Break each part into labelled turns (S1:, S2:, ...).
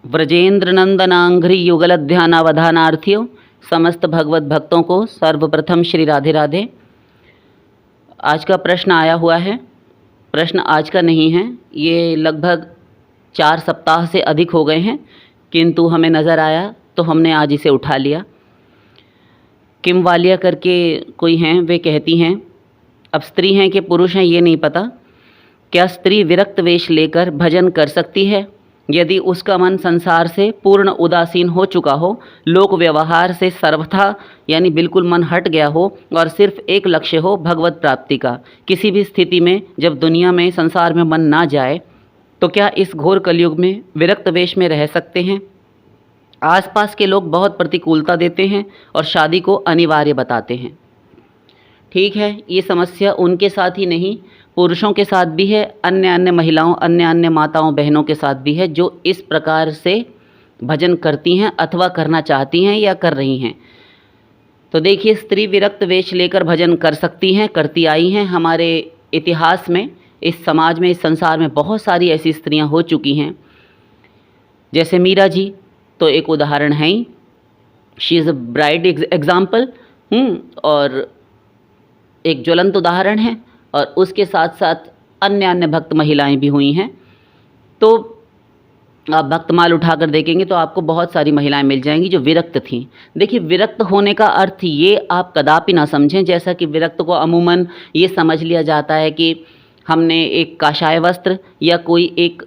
S1: व्रजेंद्र नंदनांघ्रि युगल ध्यानावधानार्थियों समस्त भगवत भक्तों को सर्वप्रथम श्री राधे राधे। आज का प्रश्न आया हुआ है। प्रश्न आज का नहीं है, ये लगभग 4 सप्ताह से अधिक हो गए हैं, किंतु हमें नज़र आया तो हमने आज इसे उठा लिया। किम वालिया करके कोई हैं, वे कहती हैं, अब स्त्री हैं कि पुरुष हैं ये नहीं पता, क्या स्त्री विरक्त वेश लेकर भजन कर सकती है यदि उसका मन संसार से पूर्ण उदासीन हो चुका हो, लोक व्यवहार से सर्वथा यानी बिल्कुल मन हट गया हो और सिर्फ एक लक्ष्य हो भगवत प्राप्ति का। किसी भी स्थिति में जब दुनिया में संसार में मन ना जाए तो क्या इस घोर कलयुग में विरक्त वेश में रह सकते हैं? आसपास के लोग बहुत प्रतिकूलता देते हैं और शादी को अनिवार्य बताते हैं। ठीक है, ये समस्या उनके साथ ही नहीं, पुरुषों के साथ भी है, अन्य महिलाओं, अन्य माताओं बहनों के साथ भी है, जो इस प्रकार से भजन करती हैं अथवा करना चाहती हैं या कर रही हैं। तो देखिए, स्त्री विरक्त वेश लेकर भजन कर सकती हैं, करती आई हैं। हमारे इतिहास में, इस समाज में, इस संसार में बहुत सारी ऐसी स्त्रियां हो चुकी हैं। जैसे मीरा जी तो एक उदाहरण है ही, she is a bright example, और एक ज्वलंत उदाहरण है। और उसके साथ साथ अन्य भक्त महिलाएं भी हुई हैं। तो आप भक्तमाल उठाकर देखेंगे तो आपको बहुत सारी महिलाएं मिल जाएंगी जो विरक्त थीं। देखिए, विरक्त होने का अर्थ ये आप कदापि ना समझें जैसा कि विरक्त को अमूमन ये समझ लिया जाता है कि हमने एक काशाय वस्त्र या कोई एक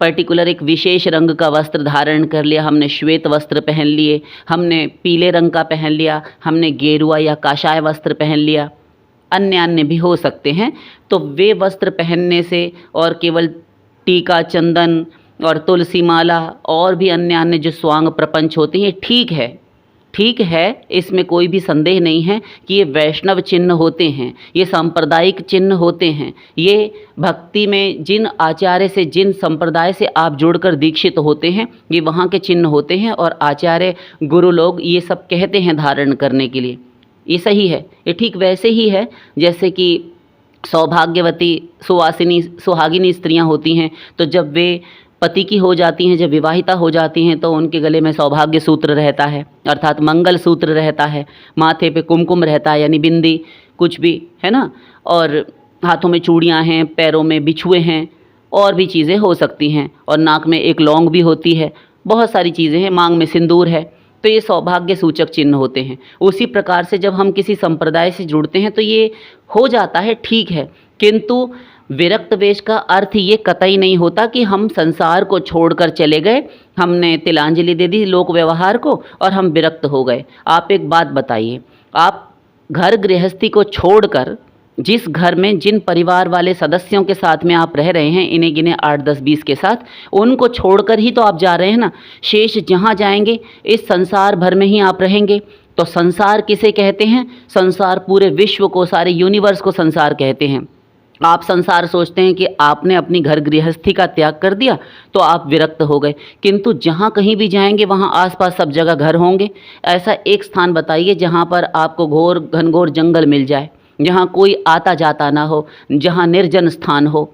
S1: पर्टिकुलर एक विशेष रंग का वस्त्र धारण कर लिया, हमने श्वेत वस्त्र पहन लिए, हमने पीले रंग का पहन लिया, हमने गेरुआ या काशाय वस्त्र पहन लिया। अन्य भी हो सकते हैं। तो वे वस्त्र पहनने से और केवल टीका, चंदन और तुलसी माला और भी अन्य जो स्वांग प्रपंच होते हैं, ठीक है, इसमें कोई भी संदेह नहीं है कि ये वैष्णव चिन्ह होते हैं, ये सांप्रदायिक चिन्ह होते हैं। ये भक्ति में जिन आचार्य से, जिन संप्रदाय से आप जुड़कर दीक्षित होते हैं, ये वहाँ के चिन्ह होते हैं। और आचार्य गुरु लोग ये सब कहते हैं धारण करने के लिए। ये सही है। ये ठीक वैसे ही है जैसे कि सौभाग्यवती, सुवासिनी, सुहागिनी स्त्रियां होती हैं, तो जब वे पति की हो जाती हैं, जब विवाहिता हो जाती हैं, तो उनके गले में सौभाग्य सूत्र रहता है, अर्थात मंगल सूत्र रहता है, माथे पे कुमकुम रहता है यानी बिंदी, कुछ भी है ना, और हाथों में चूड़ियाँ हैं, पैरों में बिछुए हैं, और भी चीज़ें हो सकती हैं, और नाक में एक लौंग भी होती है, बहुत सारी चीज़ें हैं, मांग में सिंदूर है। तो ये सौभाग्य सूचक चिन्ह होते हैं। उसी प्रकार से जब हम किसी संप्रदाय से जुड़ते हैं तो ये हो जाता है, ठीक है। किंतु विरक्त वेश का अर्थ ये कतई नहीं होता कि हम संसार को छोड़कर चले गए, हमने तिलांजलि दे दी लोक व्यवहार को और हम विरक्त हो गए। आप एक बात बताइए, आप घर गृहस्थी को छोड़कर जिस घर में जिन परिवार वाले सदस्यों के साथ में आप रह रहे हैं, इन्हें गिने 8, 10, 20 के साथ, उनको छोड़कर ही तो आप जा रहे हैं ना। शेष जहाँ जाएंगे इस संसार भर में ही आप रहेंगे। तो संसार किसे कहते हैं? संसार पूरे विश्व को, सारे यूनिवर्स को संसार कहते हैं। आप संसार सोचते हैं कि आपने अपनी घर गृहस्थी का त्याग कर दिया तो आप विरक्त हो गए, किंतु जहाँ कहीं भी जाएंगे वहाँ आसपास सब जगह घर होंगे। ऐसा एक स्थान बताइए जहाँ पर आपको घनघोर जंगल मिल जाए, जहाँ कोई आता जाता ना हो, जहाँ निर्जन स्थान हो।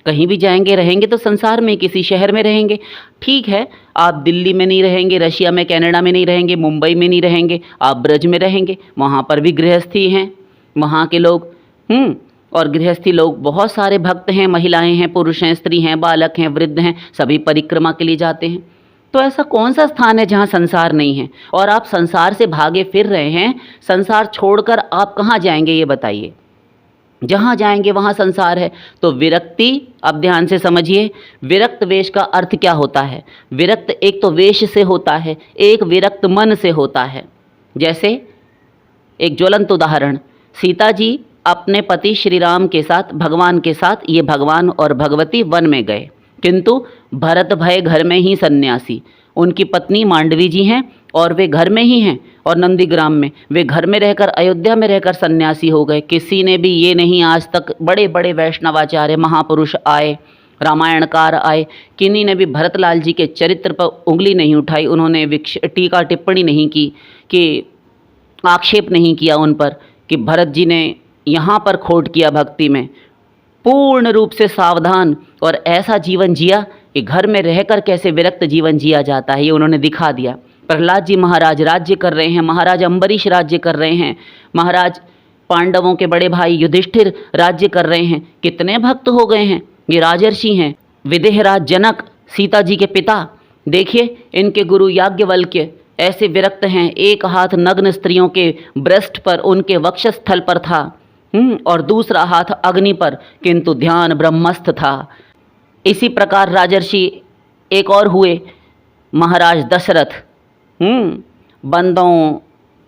S1: कहीं भी जाएंगे, रहेंगे तो संसार में किसी शहर में रहेंगे। ठीक है, आप दिल्ली में नहीं रहेंगे, रशिया में, कनाडा में नहीं रहेंगे, मुंबई में नहीं रहेंगे, आप ब्रज में रहेंगे, वहाँ पर भी गृहस्थी हैं, वहाँ के लोग और गृहस्थी लोग बहुत सारे भक्त हैं, महिलाएं हैं, पुरुष हैं, स्त्री हैं, बालक हैं, वृद्ध हैं, सभी परिक्रमा के लिए जाते हैं। तो ऐसा कौन सा स्थान है जहाँ संसार नहीं है? और आप संसार से भागे फिर रहे हैं, संसार छोड़कर आप कहाँ जाएंगे ये बताइए? जहाँ जाएंगे वहाँ संसार है। तो विरक्ति, अब ध्यान से समझिए, विरक्त वेश का अर्थ क्या होता है? विरक्त एक तो वेश से होता है, एक विरक्त मन से होता है। जैसे एक ज्वलंत उदाहरण, सीता जी अपने पति श्री राम के साथ, भगवान के साथ, ये भगवान और भगवती वन में गए, किंतु भरत भय घर में ही सन्यासी। उनकी पत्नी मांडवी जी हैं और वे घर में ही हैं, और नंदीग्राम में वे घर में रहकर, अयोध्या में रहकर सन्यासी हो गए। किसी ने भी ये नहीं आज तक, बड़े बड़े वैष्णवाचार्य महापुरुष आए, रामायणकार आए, किन्हीं ने भी भरतलाल जी के चरित्र पर उंगली नहीं उठाई, उन्होंने टीका टिप्पणी नहीं की, कि आक्षेप नहीं किया उन पर कि भरत जी ने यहाँ पर खोट किया भक्ति में। पूर्ण रूप से सावधान और ऐसा जीवन जिया कि घर में रहकर कैसे विरक्त जीवन जिया जाता है, ये उन्होंने दिखा दिया। प्रहलाद जी महाराज राज्य कर रहे हैं, महाराज अम्बरीश राज्य कर रहे हैं, महाराज पांडवों के बड़े भाई युधिष्ठिर राज्य कर रहे हैं। कितने भक्त हो गए हैं, ये राजर्षि हैं। विदेहराज जनक, सीता जी के पिता, देखिए इनके गुरु याज्ञवल्क्य ऐसे विरक्त हैं। एक हाथ नग्न स्त्रियों के ब्रेस्ट पर, उनके वक्षस्थल पर था, और दूसरा हाथ अग्नि पर, किंतु ध्यान ब्रह्मस्थ था। इसी प्रकार राजर्षि एक और हुए, महाराज दशरथ, बंधों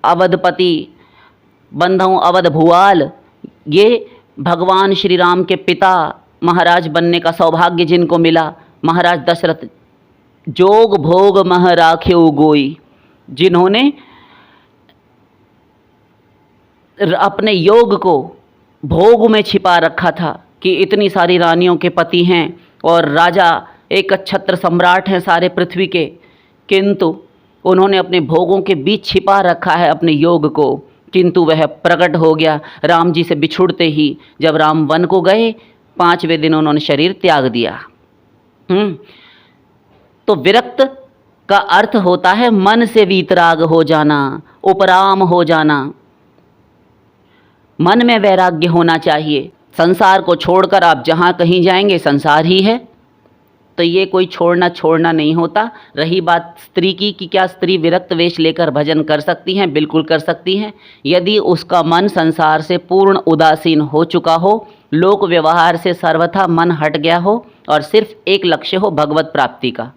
S1: अवधपति, बंधों अवध भुआल, ये भगवान श्री राम के पिता महाराज बनने का सौभाग्य जिनको मिला, महाराज दशरथ। जोग भोग मह राख्यो गोई, जिन्होंने अपने योग को भोग में छिपा रखा था कि इतनी सारी रानियों के पति हैं और राजा एक छत्र सम्राट हैं सारे पृथ्वी के, किंतु उन्होंने अपने भोगों के बीच छिपा रखा है अपने योग को। किंतु वह प्रकट हो गया राम जी से बिछुड़ते ही। जब राम वन को गए, 5वें दिन उन्होंने शरीर त्याग दिया। तो विरक्त का अर्थ होता है मन से वीतराग हो जाना, उपराम हो जाना। मन में वैराग्य होना चाहिए। संसार को छोड़कर आप जहाँ कहीं जाएंगे संसार ही है, तो ये कोई छोड़ना नहीं होता। रही बात स्त्री की कि क्या स्त्री विरक्त वेश लेकर भजन कर सकती हैं? बिल्कुल कर सकती हैं, यदि उसका मन संसार से पूर्ण उदासीन हो चुका हो, लोक व्यवहार से सर्वथा मन हट गया हो और सिर्फ एक लक्ष्य हो भगवत प्राप्ति का।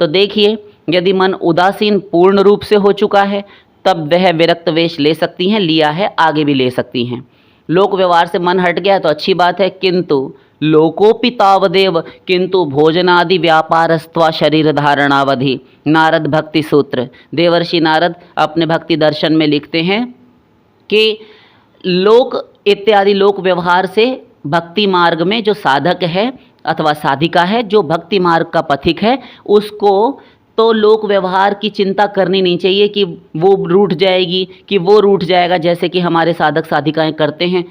S1: तो देखिए, यदि मन उदासीन पूर्ण रूप से हो चुका है, तब वह विरक्त वेश ले सकती हैं, लिया है, आगे भी ले सकती हैं। लोक व्यवहार से मन हट गया तो अच्छी बात है, किंतु लोकोपि तावदेव किंतु भोजनादि व्यापारस्त्वा शरीर धारणावधि। नारद भक्ति सूत्र, देवर्षि नारद अपने भक्ति दर्शन में लिखते हैं कि लोक इत्यादि लोक व्यवहार से भक्ति मार्ग में जो साधक है अथवा साधिका है, जो भक्ति मार्ग का पथिक है, उसको तो लोक व्यवहार की चिंता करनी नहीं चाहिए कि वो रूठ जाएगी, कि वो रूठ जाएगा, जैसे कि हमारे साधक साधिकाएं करते हैं।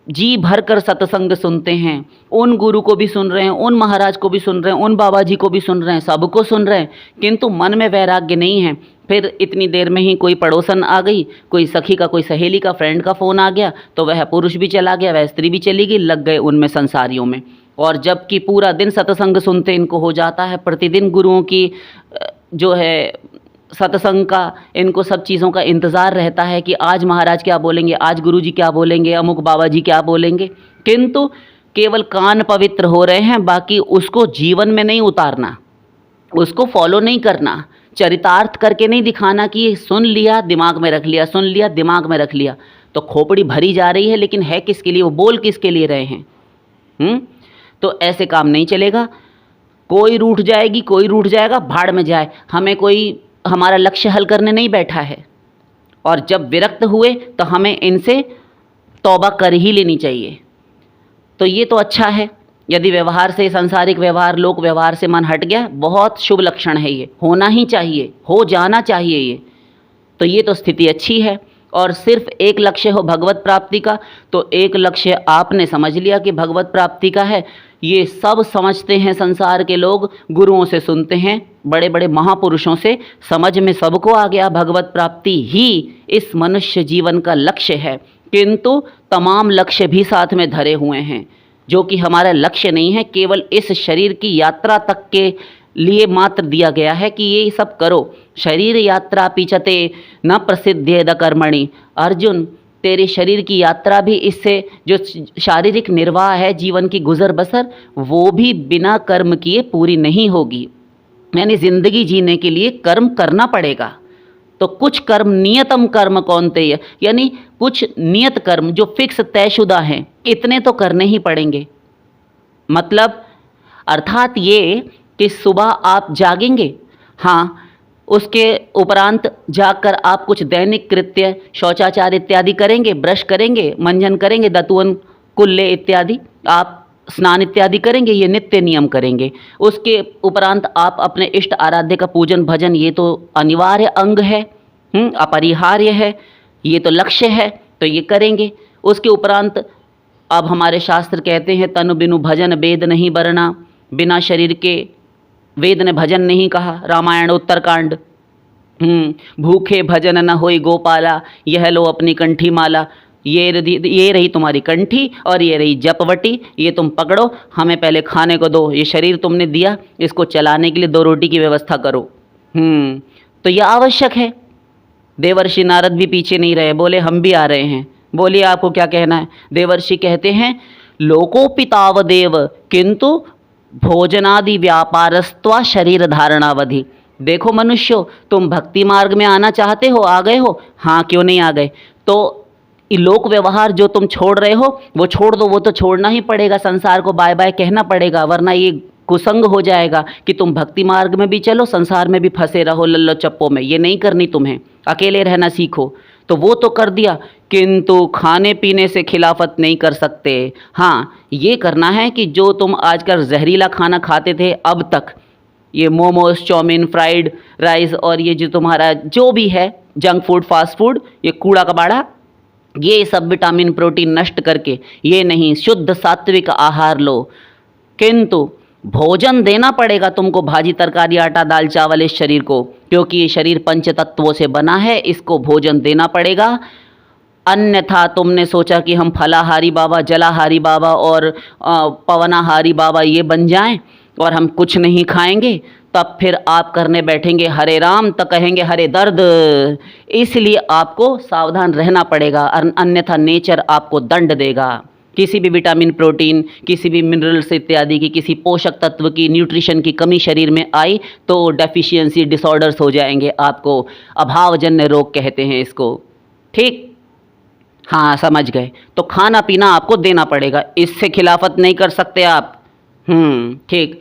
S1: जी भर कर सत्संग सुनते हैं, उन गुरु को भी सुन रहे हैं, उन महाराज को भी सुन रहे हैं, उन बाबा जी को भी सुन रहे हैं, सबको सुन रहे हैं, किंतु मन में वैराग्य नहीं है। फिर इतनी देर में ही कोई पड़ोसन आ गई, कोई सखी का, कोई सहेली का, फ्रेंड का फ़ोन आ गया, तो वह पुरुष भी चला गया, वह स्त्री भी चली गई, लग गए उनमें संसारियों में। और जबकि पूरा दिन सत्संग सुनते इनको हो जाता है, प्रतिदिन गुरुओं की जो है सत्संग का, इनको सब चीज़ों का इंतज़ार रहता है कि आज महाराज क्या बोलेंगे, आज गुरुजी क्या बोलेंगे, अमुक बाबा जी क्या बोलेंगे, किंतु केवल कान पवित्र हो रहे हैं, बाकी उसको जीवन में नहीं उतारना, उसको फॉलो नहीं करना, चरितार्थ करके नहीं दिखाना कि सुन लिया दिमाग में रख लिया, सुन लिया दिमाग में रख लिया। तो खोपड़ी भरी जा रही है, लेकिन है किसके लिए, वो बोल किसके लिए रहे हैं? तो ऐसे काम नहीं चलेगा। कोई रूठ जाएगी, कोई रूठ जाएगा, भाड़ में जाए, हमें कोई हमारा लक्ष्य हल करने नहीं बैठा है। और जब विरक्त हुए तो हमें इनसे तौबा कर ही लेनी चाहिए। तो ये तो अच्छा है, यदि व्यवहार से, सांसारिक व्यवहार, लोक व्यवहार से मन हट गया, बहुत शुभ लक्षण है, ये होना ही चाहिए, हो जाना चाहिए ये। तो ये तो स्थिति अच्छी है। और सिर्फ एक लक्ष्य हो भगवत प्राप्ति का, तो एक लक्ष्य आपने समझ लिया कि भगवत प्राप्ति का है। ये सब समझते हैं संसार के लोग, गुरुओं से सुनते हैं, बड़े बड़े महापुरुषों से, समझ में सबको आ गया भगवत प्राप्ति ही इस मनुष्य जीवन का लक्ष्य है। किंतु तमाम लक्ष्य भी साथ में धरे हुए हैं, जो कि हमारा लक्ष्य नहीं है, केवल इस शरीर की यात्रा तक के लिए मात्र दिया गया है कि ये सब करो। शरीर यात्रा पीछते न प्रसिद्धेद कर्मणि। अर्जुन, तेरे शरीर की यात्रा भी, इससे जो शारीरिक निर्वाह है, जीवन की गुजर बसर, वो भी बिना कर्म किए पूरी नहीं होगी। यानी ज़िंदगी जीने के लिए कर्म करना पड़ेगा। तो कुछ कर्म, नियतम कर्म कौनते, यानी कुछ नियत कर्म जो फिक्स तयशुदा हैं, इतने तो करने ही पड़ेंगे। मतलब अर्थात ये कि सुबह आप जागेंगे, हाँ, उसके उपरांत जागकर आप कुछ दैनिक कृत्य, शौचाचार इत्यादि करेंगे, ब्रश करेंगे, मंजन करेंगे, दतुअन कुल्ले इत्यादि, आप स्नान इत्यादि करेंगे, ये नित्य नियम करेंगे। उसके उपरांत आप अपने इष्ट आराध्य का पूजन भजन, ये तो अनिवार्य अंग है, अपरिहार्य है, ये तो लक्ष्य है, तो ये करेंगे। उसके उपरांत अब हमारे शास्त्र कहते हैं, तनु बिनु भजन बेद नहीं बरना, बिना शरीर के वेद ने भजन नहीं कहा, रामायण उत्तरकांड। भूखे भजन न होई गोपाला, यह लो अपनी कंठी माला। ये रही तुम्हारी कंठी और ये रही जपवटी, ये तुम पकड़ो, हमें पहले खाने को दो। ये शरीर तुमने दिया, इसको चलाने के लिए 2 रोटी की व्यवस्था करो। तो यह आवश्यक है। देवर्षि नारद भी पीछे नहीं रहे, बोले हम भी आ रहे हैं। बोलिए आपको क्या कहना है। देवर्षि कहते हैं लोकोपिताव देव किंतु भोजनादि व्यापारस्त्वा शरीर धारणावधि। देखो मनुष्यों, तुम भक्ति मार्ग में आना चाहते हो, आ गए हो, हाँ क्यों नहीं आ गए। तो लोक व्यवहार जो तुम छोड़ रहे हो वो छोड़ दो, वो तो छोड़ना ही पड़ेगा, संसार को बाय बाय कहना पड़ेगा, वरना ये कुसंग हो जाएगा कि तुम भक्ति मार्ग में भी चलो, संसार में भी फंसे रहो लल्लो चप्पो में। ये नहीं करनी तुम्हें, अकेले रहना सीखो। तो वो तो कर दिया, किंतु खाने पीने से खिलाफत नहीं कर सकते। हाँ, ये करना है कि जो तुम आजकल जहरीला खाना खाते थे अब तक, ये मोमोज, चाउमीन, फ्राइड राइस और ये जो तुम्हारा जो भी है जंक फूड, फास्ट फूड, ये कूड़ा कबाड़ा, ये सब विटामिन प्रोटीन नष्ट करके, ये नहीं, शुद्ध सात्विक आहार लो। किंतु भोजन देना पड़ेगा तुमको, भाजी तरकारी आटा दाल चावल इस शरीर को, क्योंकि ये शरीर पंच तत्वों से बना है, इसको भोजन देना पड़ेगा। अन्यथा तुमने सोचा कि हम फलाहारी बाबा, जलाहारी बाबा और पवनाहारी बाबा ये बन जाएं और हम कुछ नहीं खाएंगे, तब फिर आप करने बैठेंगे हरे राम तो कहेंगे हरे दर्द। इसलिए आपको सावधान रहना पड़ेगा, अन्यथा नेचर आपको दंड देगा। किसी भी विटामिन प्रोटीन, किसी भी मिनरल्स इत्यादि की, किसी पोषक तत्व की, न्यूट्रिशन की कमी शरीर में आई तो डेफिशिएंसी डिसऑर्डर्स हो जाएंगे आपको। अभावजन्य रोग कहते हैं इसको। ठीक, हाँ समझ गए। तो खाना पीना आपको देना पड़ेगा, इससे खिलाफत नहीं कर सकते आप। ठीक।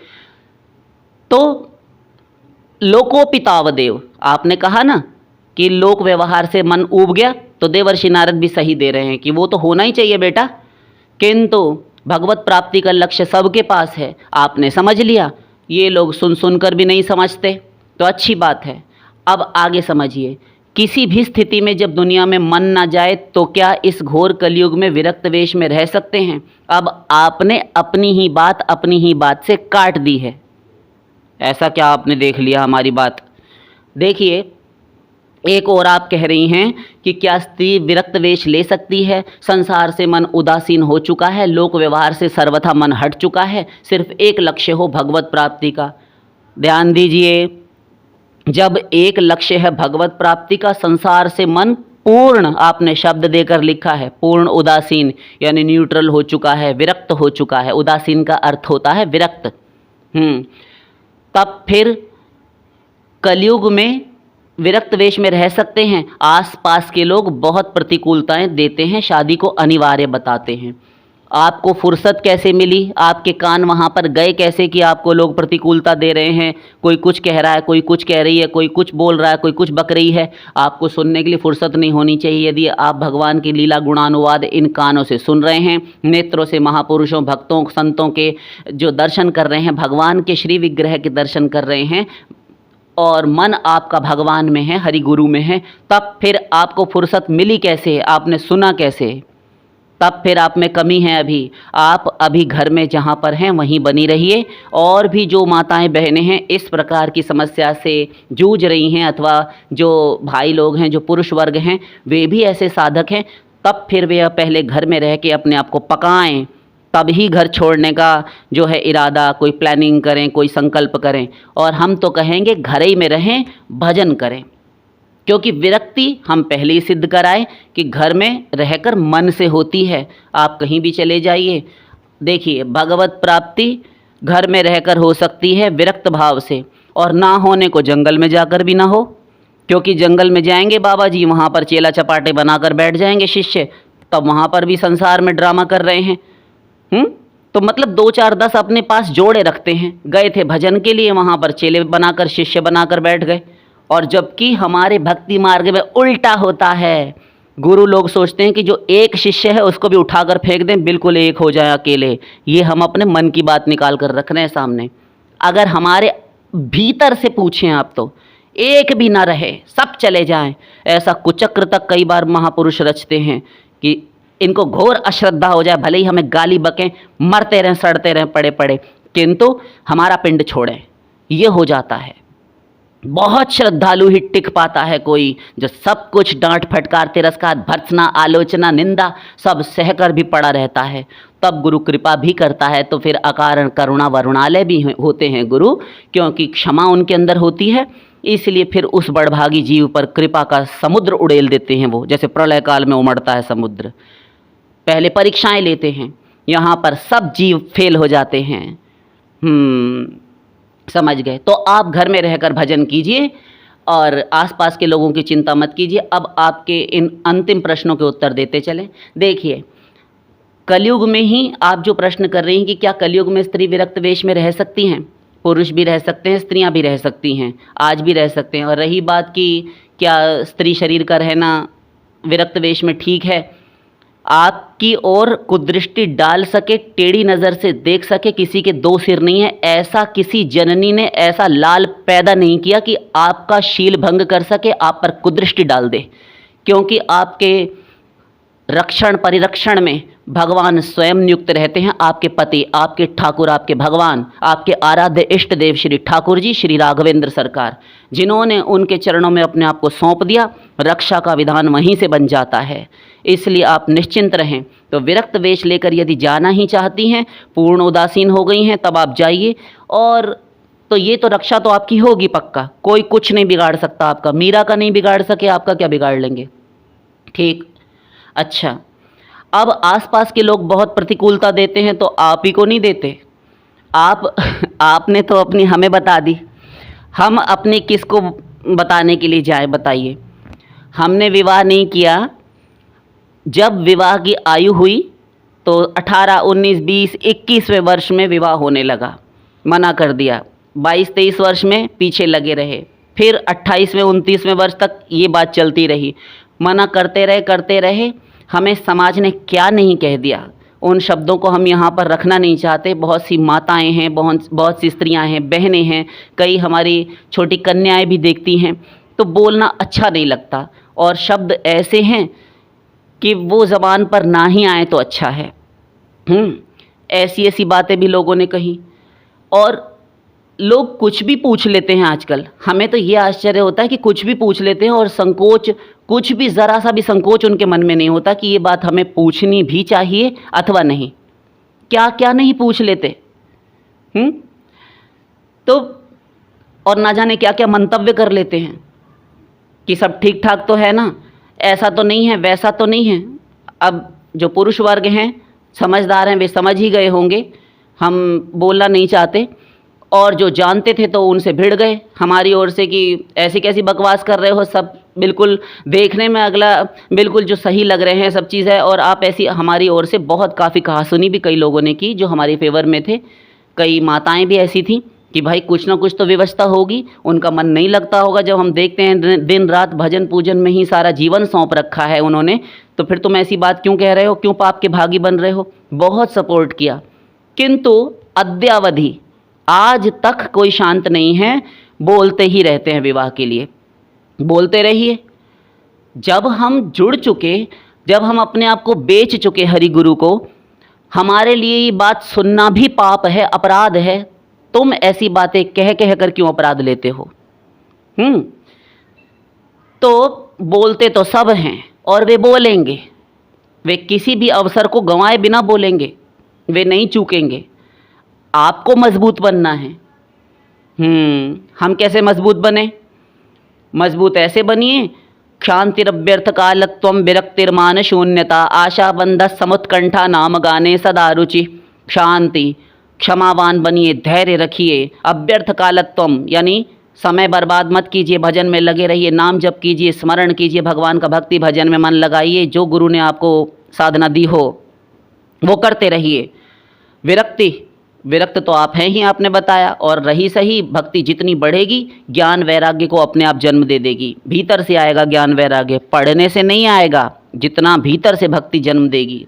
S1: तो लोकोपितावदेव, आपने कहा ना कि लोक व्यवहार से मन ऊब गया, तो देवर्षि नारद भी सही दे रहे हैं कि वो तो होना ही चाहिए बेटा। किंतु भगवत प्राप्ति का लक्ष्य सबके पास है, आपने समझ लिया। ये लोग सुन सुनकर भी नहीं समझते, तो अच्छी बात है। अब आगे समझिए, किसी भी स्थिति में जब दुनिया में मन ना जाए तो क्या इस घोर कलयुग में विरक्त वेश में रह सकते हैं। अब आपने अपनी ही बात से काट दी है। ऐसा क्या आपने देख लिया हमारी बात। देखिए, एक और आप कह रही हैं कि क्या स्त्री विरक्त वेश ले सकती है, संसार से मन उदासीन हो चुका है, लोक व्यवहार से सर्वथा मन हट चुका है, सिर्फ एक लक्ष्य हो भगवत प्राप्ति का। ध्यान दीजिए, जब एक लक्ष्य है भगवत प्राप्ति का, संसार से मन पूर्ण, आपने शब्द देकर लिखा है पूर्ण उदासीन, यानी न्यूट्रल हो चुका है, विरक्त हो चुका है। उदासीन का अर्थ होता है विरक्त। तब फिर कलयुग में विरक्त वेश में रह सकते हैं। आसपास के लोग बहुत प्रतिकूलताएं देते हैं, शादी को अनिवार्य बताते हैं। आपको फुर्सत कैसे मिली, आपके कान वहाँ पर गए कैसे कि आपको लोग प्रतिकूलता दे रहे हैं। कोई कुछ कह रहा है, कोई कुछ कह रही है, कोई कुछ बोल रहा है, कोई कुछ बक रही है। आपको सुनने के लिए फुर्सत नहीं होनी चाहिए। यदि आप भगवान की लीला गुणानुवाद इन कानों से सुन रहे हैं, नेत्रों से महापुरुषों, भक्तों, संतों के जो दर्शन कर रहे हैं, भगवान के श्री विग्रह के दर्शन कर रहे हैं, और मन आपका भगवान में है, हरि गुरु में है, तब फिर आपको फुर्सत मिली कैसे, आपने सुना कैसे। तब फिर आप में कमी है। आप अभी घर में जहाँ पर हैं वहीं बनी रहिए। और भी जो माताएं बहनें हैं इस प्रकार की समस्या से जूझ रही हैं, अथवा जो भाई लोग हैं, जो पुरुष वर्ग हैं, वे भी ऐसे साधक हैं, तब फिर वे पहले घर में रह के अपने आप को पकाएं, तब ही घर छोड़ने का जो है इरादा, कोई प्लानिंग करें, कोई संकल्प करें। और हम तो कहेंगे घर ही में रहें, भजन करें, क्योंकि विरक्ति हम पहले ही सिद्ध कराए कि घर में रहकर मन से होती है। आप कहीं भी चले जाइए, देखिए भगवत प्राप्ति घर में रहकर हो सकती है विरक्त भाव से, और ना होने को जंगल में जाकर भी ना हो, क्योंकि जंगल में जाएंगे बाबा जी, वहाँ पर चेला चपाटे बनाकर बैठ जाएंगे शिष्य, तब वहाँ पर भी संसार में ड्रामा कर रहे हैं। तो मतलब 2 4 10 अपने पास जोड़े रखते हैं। गए थे भजन के लिए, वहाँ पर चेले बनाकर, शिष्य बनाकर बैठ गए। और जबकि हमारे भक्ति मार्ग में उल्टा होता है। गुरु लोग सोचते हैं कि जो एक शिष्य है उसको भी उठाकर फेंक दें, बिल्कुल एक हो जाए अकेले। ये हम अपने मन की बात निकाल कर रख रहे हैं सामने। अगर हमारे भीतर से पूछें आप, तो एक भी ना रहे, सब चले जाएं। ऐसा कुचक्र तक कई बार महापुरुष रचते हैं कि इनको घोर अश्रद्धा हो जाए, भले ही हमें गाली बकें, मरते रहें, सड़ते रहें पड़े पड़े, किंतु हमारा पिंड छोड़ें। ये हो जाता है। बहुत श्रद्धालु ही टिक पाता है कोई, जो सब कुछ डांट फटकार तिरस्कार भर्त्सना आलोचना निंदा सब सहकर भी पड़ा रहता है, तब गुरु कृपा भी करता है। तो फिर अकारण करुणा वरुणालय भी होते हैं गुरु, क्योंकि क्षमा उनके अंदर होती है, इसलिए फिर उस बड़भागी जीव पर कृपा का समुद्र उड़ेल देते हैं वो, जैसे प्रलय काल में उमड़ता है समुद्र। पहले परीक्षाएं लेते हैं, यहाँ पर सब जीव फेल हो जाते हैं। समझ गए? तो आप घर में रहकर भजन कीजिए और आसपास के लोगों की चिंता मत कीजिए। अब आपके इन अंतिम प्रश्नों के उत्तर देते चलें। देखिए, कलयुग में ही आप जो प्रश्न कर रही हैं कि क्या कलयुग में स्त्री विरक्त वेश में रह सकती हैं? पुरुष भी रह सकते हैं, स्त्रियां भी रह सकती हैं, आज भी रह सकते हैं। और रही बात कि क्या स्त्री शरीर का रहना विरक्त वेश में ठीक है, आपकी ओर कुदृष्टि डाल सके, टेढ़ी नज़र से देख सके, किसी के दो सिर नहीं है, ऐसा किसी जननी ने ऐसा लाल पैदा नहीं किया कि आपका शील भंग कर सके, आप पर कुदृष्टि डाल दे। क्योंकि आपके रक्षण परिरक्षण में भगवान स्वयं नियुक्त रहते हैं, आपके पति, आपके ठाकुर, आपके भगवान, आपके आराध्य इष्ट देव श्री ठाकुर जी, श्री राघवेंद्र सरकार, जिन्होंने उनके चरणों में अपने आप को सौंप दिया। रक्षा का विधान वहीं से बन जाता है, इसलिए आप निश्चिंत रहें। तो विरक्त वेश लेकर यदि जाना ही चाहती हैं, पूर्ण उदासीन हो गई हैं, तब आप जाइए। और तो ये तो रक्षा तो आपकी होगी पक्का, कोई कुछ नहीं बिगाड़ सकता आपका। मीरा का नहीं बिगाड़ सके, आपका क्या बिगाड़ लेंगे? ठीक। अच्छा, अब आसपास के लोग बहुत प्रतिकूलता देते हैं, तो आप ही को नहीं देते? आपने तो अपनी हमें बता दी, हम अपनी किसको बताने के लिए जाए बताइए? हमने विवाह नहीं किया, जब विवाह की आयु हुई तो 18, 19, 20, 21वें वर्ष में विवाह होने लगा, मना कर दिया। 22-23 वर्ष में पीछे लगे रहे, फिर 28वें 29वें वर्ष तक ये बात चलती रही, मना करते रहे। हमें समाज ने क्या नहीं कह दिया, उन शब्दों को हम यहाँ पर रखना नहीं चाहते। बहुत सी माताएं हैं, बहुत सी स्त्रियां हैं, बहनें हैं, कई हमारी छोटी कन्याएं भी देखती हैं, तो बोलना अच्छा नहीं लगता। और शब्द ऐसे हैं कि वो ज़बान पर ना ही आए तो अच्छा है। ऐसी ऐसी बातें भी लोगों ने कही, और लोग कुछ भी पूछ लेते हैं आजकल। हमें तो ये आश्चर्य होता है कि कुछ भी पूछ लेते हैं, और संकोच, कुछ भी ज़रा सा भी संकोच उनके मन में नहीं होता कि ये बात हमें पूछनी भी चाहिए अथवा नहीं। क्या क्या नहीं पूछ लेते। तो और ना जाने क्या क्या मंतव्य कर लेते हैं कि सब ठीक ठाक तो है ना, ऐसा तो नहीं है, वैसा तो नहीं है। अब जो पुरुष वर्ग हैं, समझदार हैं, वे समझ ही गए होंगे, हम बोलना नहीं चाहते। और जो जानते थे तो उनसे भिड़ गए हमारी ओर से कि ऐसी कैसी बकवास कर रहे हो, सब बिल्कुल देखने में अगला बिल्कुल जो सही लग रहे हैं सब चीज़ है। और आप ऐसी हमारी ओर से बहुत काफ़ी कहासुनी भी कई लोगों ने की जो हमारी फेवर में थे। कई माताएं भी ऐसी थीं कि भाई कुछ ना कुछ तो व्यवस्था होगी, उनका मन नहीं लगता होगा जब हम देखते हैं दिन रात भजन पूजन में ही सारा जीवन सौंप रखा है उन्होंने, तो फिर तुम ऐसी बात क्यों कह रहे हो, क्यों पाप के भागी बन रहे हो। बहुत सपोर्ट किया, किंतु अद्यावधि आज तक कोई शांत नहीं है, बोलते ही रहते हैं विवाह के लिए। बोलते रहिए। जब हम जुड़ चुके, जब हम अपने आप को बेच चुके हरि गुरु को, हमारे लिए ये बात सुनना भी पाप है, अपराध है। तुम ऐसी बातें कह कह कर क्यों अपराध लेते हो? तो बोलते तो सब हैं और वे बोलेंगे, वे किसी भी अवसर को गंवाए बिना बोलेंगे, वे नहीं चूकेंगे। आपको मजबूत बनना है। हम कैसे मजबूत बने? मजबूत ऐसे बनिए, क्षांतिरभ्यर्थ कालत्वम विरक्तिर्मान शून्यता आशाबंध समुत्कंठा नाम गाने सदा रुचि। शांति, क्षमावान बनिए, धैर्य रखिए। अभ्यर्थ कालत्वम यानी समय बर्बाद मत कीजिए, भजन में लगे रहिए, नाम जप कीजिए, स्मरण कीजिए भगवान का, भक्ति भजन में मन लगाइए, जो गुरु ने आपको साधना दी हो वो करते रहिए। विरक्त तो आप हैं ही, आपने बताया, और रही सही भक्ति जितनी बढ़ेगी ज्ञान वैराग्य को अपने आप जन्म दे देगी। भीतर से आएगा ज्ञान वैराग्य, पढ़ने से नहीं आएगा, जितना भीतर से भक्ति जन्म देगी।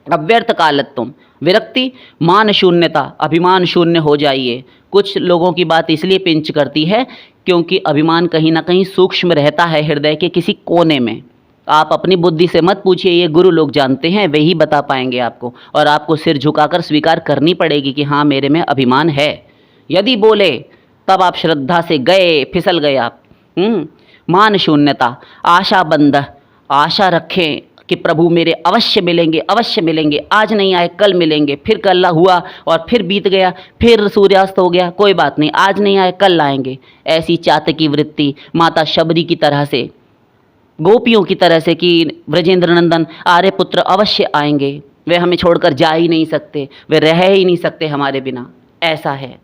S1: अव्यर्थ कालत्वम, विरक्ति, मान शून्यता, अभिमान शून्य हो जाइए। कुछ लोगों की बात इसलिए पिंच करती है क्योंकि अभिमान कहीं ना कहीं सूक्ष्म रहता है हृदय के किसी कोने में। आप अपनी बुद्धि से मत पूछिए, ये गुरु लोग जानते हैं, वे ही बता पाएंगे आपको। और आपको सिर झुकाकर स्वीकार करनी पड़ेगी कि हाँ मेरे में अभिमान है। यदि बोले तब आप श्रद्धा से गए, फिसल गए आप। मान शून्यता, आशा बंध, आशा रखें कि प्रभु मेरे अवश्य मिलेंगे, अवश्य मिलेंगे, आज नहीं आए कल मिलेंगे, फिर कल हुआ और फिर बीत गया, फिर सूर्यास्त हो गया, कोई बात नहीं, आज नहीं आए कल आएंगे। ऐसी चातकी वृत्ति माता शबरी की तरह से, गोपियों की तरह से कि ब्रजेंद्र नंदन आर्यपुत्र अवश्य आएंगे, वे हमें छोड़कर जा ही नहीं सकते, वे रह ही नहीं सकते हमारे बिना, ऐसा है।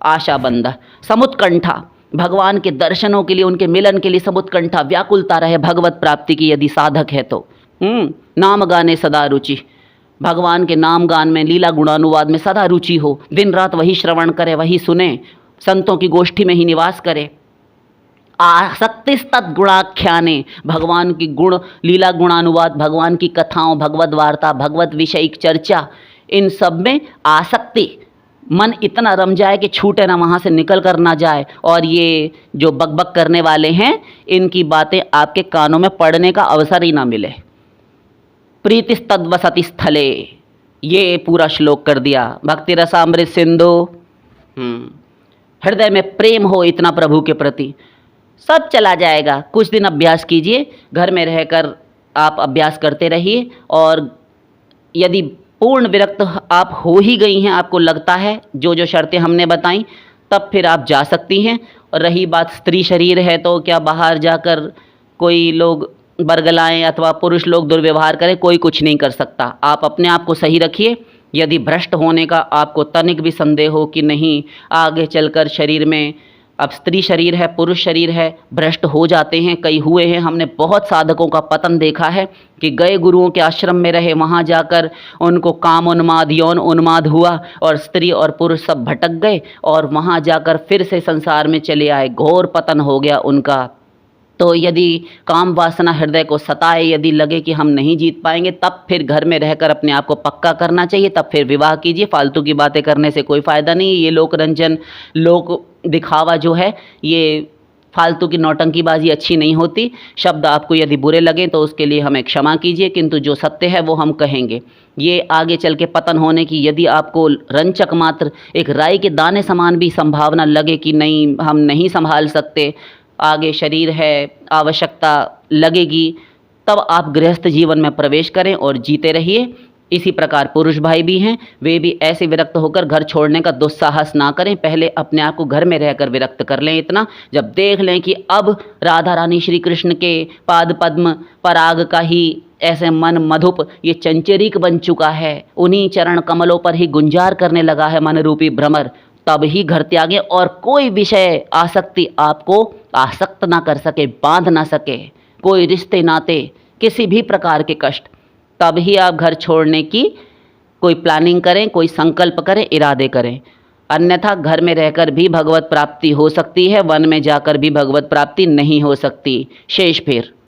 S1: आशा बंध, समुत्कंठा, भगवान के दर्शनों के लिए, उनके मिलन के लिए समुत्कंठा, व्याकुलता रहे भगवत प्राप्ति की यदि साधक है तो। नाम गाने सदा रुचि, भगवान के नाम गान में, लीला गुणानुवाद में सदा रुचि हो, दिन रात वही श्रवण करे, वही सुने, संतों की गोष्ठी में ही निवास करे। आसक्ति तद्गुणाख्याने, भगवान की गुण, लीला गुणानुवाद, भगवान की कथाओं, भगवत वार्ता, भगवत विषयिक चर्चा, इन सब में आसक्ति, मन इतना रम जाए कि छूटे ना, वहाँ से निकल कर ना जाए, और ये जो बकबक करने वाले हैं इनकी बातें आपके कानों में पड़ने का अवसर ही ना मिले। प्रीतिस्तद्वसति स्थले, ये पूरा श्लोक कर दिया। भक्ति रसामृत सिंधु, हृदय में प्रेम हो इतना प्रभु के प्रति, सब चला जाएगा। कुछ दिन अभ्यास कीजिए, घर में रहकर आप अभ्यास करते रहिए, और यदि पूर्ण विरक्त आप हो ही गई हैं, आपको लगता है जो जो शर्तें हमने बताई, तब फिर आप जा सकती हैं। और रही बात स्त्री शरीर है तो क्या बाहर जाकर कोई लोग बरगलाएं अथवा पुरुष लोग दुर्व्यवहार करें, कोई कुछ नहीं कर सकता। आप अपने आप को सही रखिए। यदि भ्रष्ट होने का आपको तनिक भी संदेह हो कि नहीं आगे चलकर शरीर में, अब स्त्री शरीर है, पुरुष शरीर है, भ्रष्ट हो जाते हैं, कई हुए हैं, हमने बहुत साधकों का पतन देखा है कि गए गुरुओं के आश्रम में रहे, वहाँ जाकर उनको काम उन्माद, यौन उन्माद हुआ और स्त्री और पुरुष सब भटक गए, और वहाँ जाकर फिर से संसार में चले आए, घोर पतन हो गया उनका। तो यदि काम वासना हृदय को सताए, यदि लगे कि हम नहीं जीत पाएंगे, तब फिर घर में रहकर अपने आप को पक्का करना चाहिए, तब फिर विवाह कीजिए। फालतू की बातें करने से कोई फ़ायदा नहीं। ये लोक रंजन, लोक दिखावा जो है, ये फालतू की नौटंकीबाजी अच्छी नहीं होती। शब्द आपको यदि बुरे लगें तो उसके लिए हमें क्षमा कीजिए, किंतु जो सत्य है वो हम कहेंगे। ये आगे चल के पतन होने की यदि आपको रंचक मात्र एक राई के दाने समान भी संभावना लगे कि नहीं हम नहीं संभाल सकते, आगे शरीर है, आवश्यकता लगेगी, तब आप गृहस्थ जीवन में प्रवेश करें और जीते रहिए। इसी प्रकार पुरुष भाई भी हैं, वे भी ऐसे विरक्त होकर घर छोड़ने का दुस्साहस ना करें। पहले अपने आप को घर में रहकर विरक्त कर लें इतना, जब देख लें कि अब राधा रानी श्री कृष्ण के पाद पद्म पराग का ही ऐसे मन मधुप ये चंचरीक बन चुका है, उन्हीं चरण कमलों पर ही गुंजार करने लगा है मन रूपी भ्रमर, तब ही घर त्यागें और कोई विषय आसक्ति आपको आसक्त ना कर सके, बांध ना सके, कोई रिश्ते नाते, किसी भी प्रकार के कष्ट, तब ही आप घर छोड़ने की कोई प्लानिंग करें, कोई संकल्प करें, इरादे करें। अन्यथा घर में रहकर भी भगवत प्राप्ति हो सकती है, वन में जाकर भी भगवत प्राप्ति नहीं हो सकती। शेष फिर